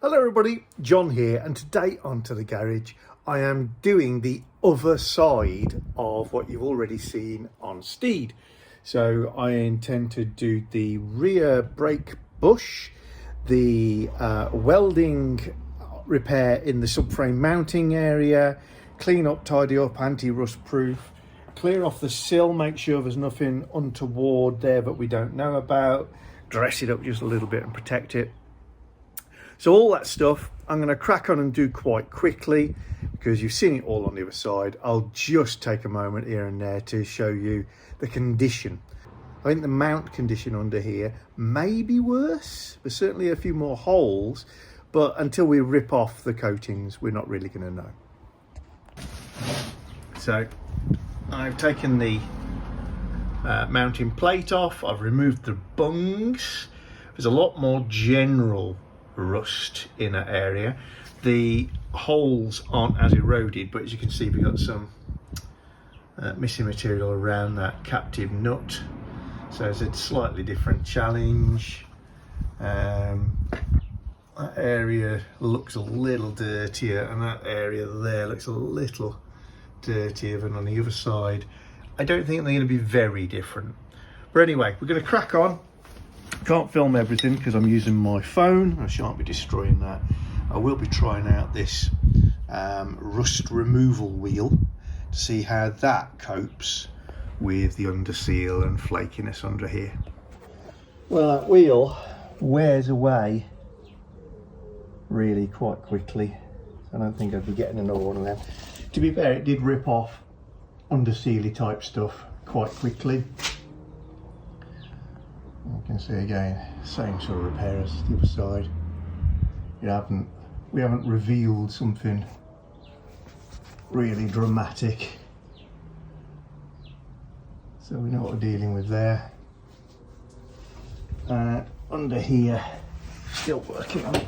Hello everybody, John here, and today onto the garage I am doing the other side of what you've already seen on Steed. So I intend to do the rear brake bush, the welding repair in the subframe mounting area, clean up, tidy up, anti-rust proof, clear off the sill, make sure there's nothing untoward there that we don't know about, dress it up just a little bit and protect it. So all that stuff I'm going to crack on and do quite quickly because you've seen it all on the other side. I'll just take a moment here and there to show you the condition. I think the mount condition under here may be worse. There's certainly a few more holes, but until we rip off the coatings, we're not really going to know. So I've taken the mounting plate off. I've removed the bungs. There's a lot more general rust in that area. The holes aren't as eroded, but as you can see we've got some missing material around that captive nut, so it's a slightly different challenge. That area looks a little dirtier and that area there looks a little dirtier than on the other side. I don't think they're going to be very different, but anyway, we're going to crack on. Can't film everything because I'm using my phone. I shan't be destroying that. I will be trying out this rust removal wheel to see how that copes with the under seal and flakiness under here. Well, that wheel wears away really quite quickly. I don't think I'd be getting another one of them. To be fair, it did rip off under sealy type stuff quite quickly. You can see again, same sort of repair as the other side. We haven't revealed something really dramatic, so we know what we're dealing with there. Under here, still working on it.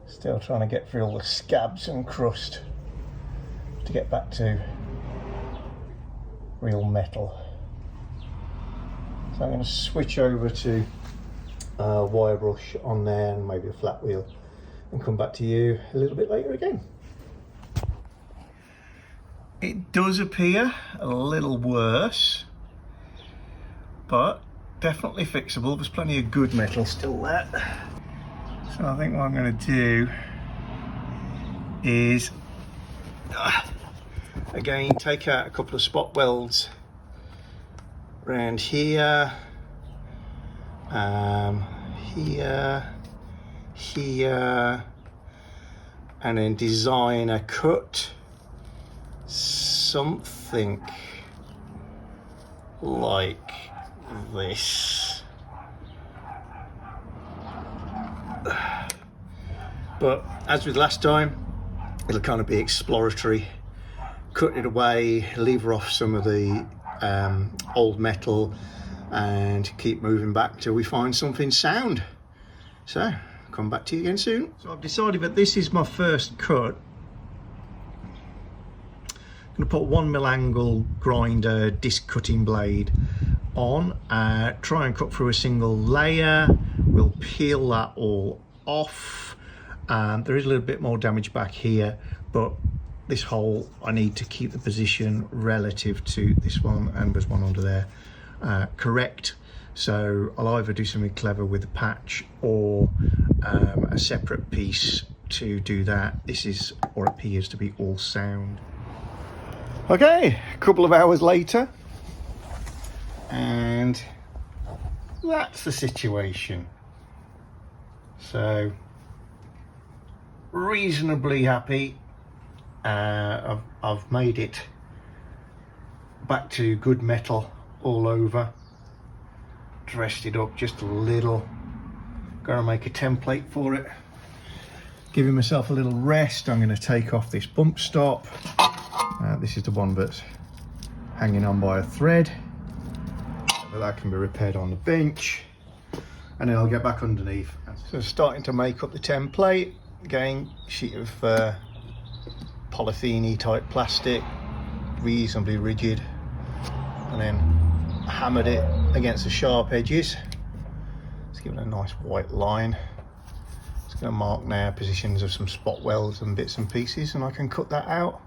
Still trying to get through all the scabs and crust to get back to real metal. So I'm going to switch over to wire brush on there and maybe a flat wheel and come back to you a little bit later again. It does appear a little worse, but definitely fixable. There's plenty of good metal still there. So I think what I'm going to do is again take out a couple of spot welds around here, here, and then design a cut, something like this. But as with last time, it'll kind of be exploratory. Cut it away, lever off some of the old metal and keep moving back till we find something sound. So come back to you again soon. So I've decided that this is my first cut. I'm going to put 1mm angle grinder disc cutting blade on, try and cut through a single layer. We'll peel that all off. There is a little bit more damage back here, but this hole I need to keep the position relative to this one, and there's one under there, correct. So I'll either do something clever with the patch or a separate piece to do that. This is, or appears to be, all sound. Okay, a couple of hours later, and that's the situation. So reasonably happy. I've made it back to good metal all over, dressed it up just a little, gonna make a template for it, giving myself a little rest. I'm going to take off this bump stop. This is the one that's hanging on by a thread, but that can be repaired on the bench, and then I'll get back underneath. So starting to make up the template again, sheet of polythene type plastic, reasonably rigid, and then hammered it against the sharp edges Let's give it a nice white line. It's going to mark now positions of some spot welds and bits and pieces, and I can cut that out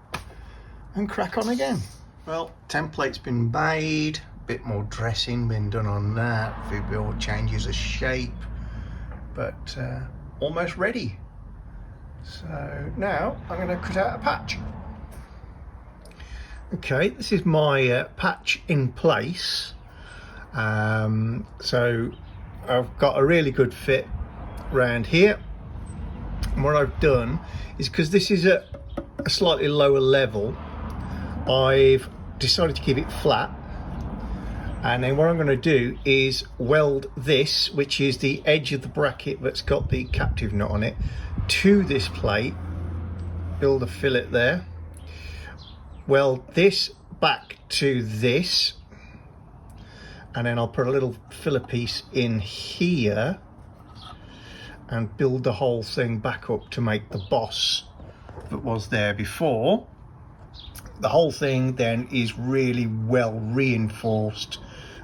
and crack on again. Well, template's been made, a bit more dressing been done on that, a few more changes of shape, but almost ready. So now I'm going to cut out a patch. Okay, this is my patch in place. So I've got a really good fit around here. And what I've done is, because this is at a slightly lower level, I've decided to keep it flat. And then what I'm going to do is weld this, which is the edge of the bracket that's got the captive nut on it, to this plate, build a fillet there, weld this back to this, and then I'll put a little filler piece in here and build the whole thing back up to make the boss that was there before. The whole thing then is really well reinforced,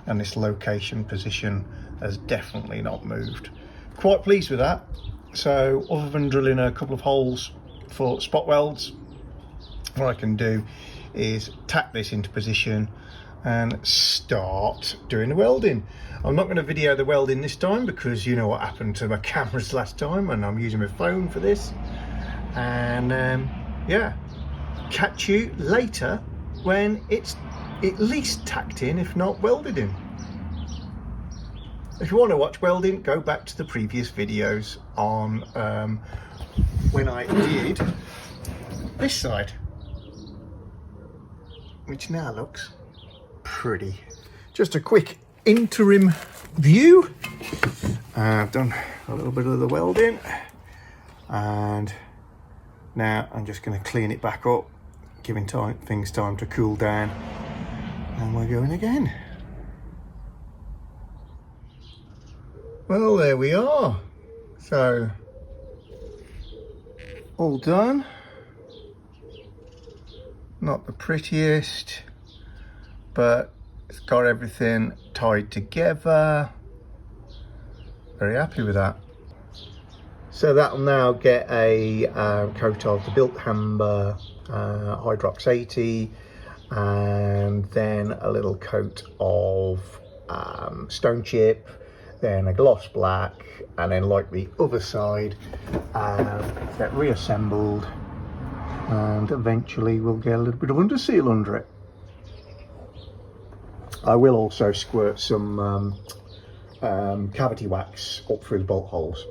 and this location position has definitely not moved. Quite pleased with that. So other than drilling a couple of holes for spot welds, what I can do is tack this into position and start doing the welding. I'm not going to video the welding this time because you know what happened to my cameras last time, and I'm using my phone for this. And yeah, catch you later when it's at least tacked in, if not welded in. If you want to watch welding, go back to the previous videos on when I did this side, which now looks pretty. Just a quick interim view. I've done a little bit of the welding, and now I'm just going to clean it back up, giving things time to cool down, and we're going again. Well, there we are. So all done. Not the prettiest, but it's got everything tied together. Very happy with that. So that'll now get a coat of the built Hamber Hydrox 80, and then a little coat of stone chip, then a gloss black, and then like the other side, get reassembled, and eventually we'll get a little bit of under seal under it. I will also squirt some cavity wax up through the bolt holes.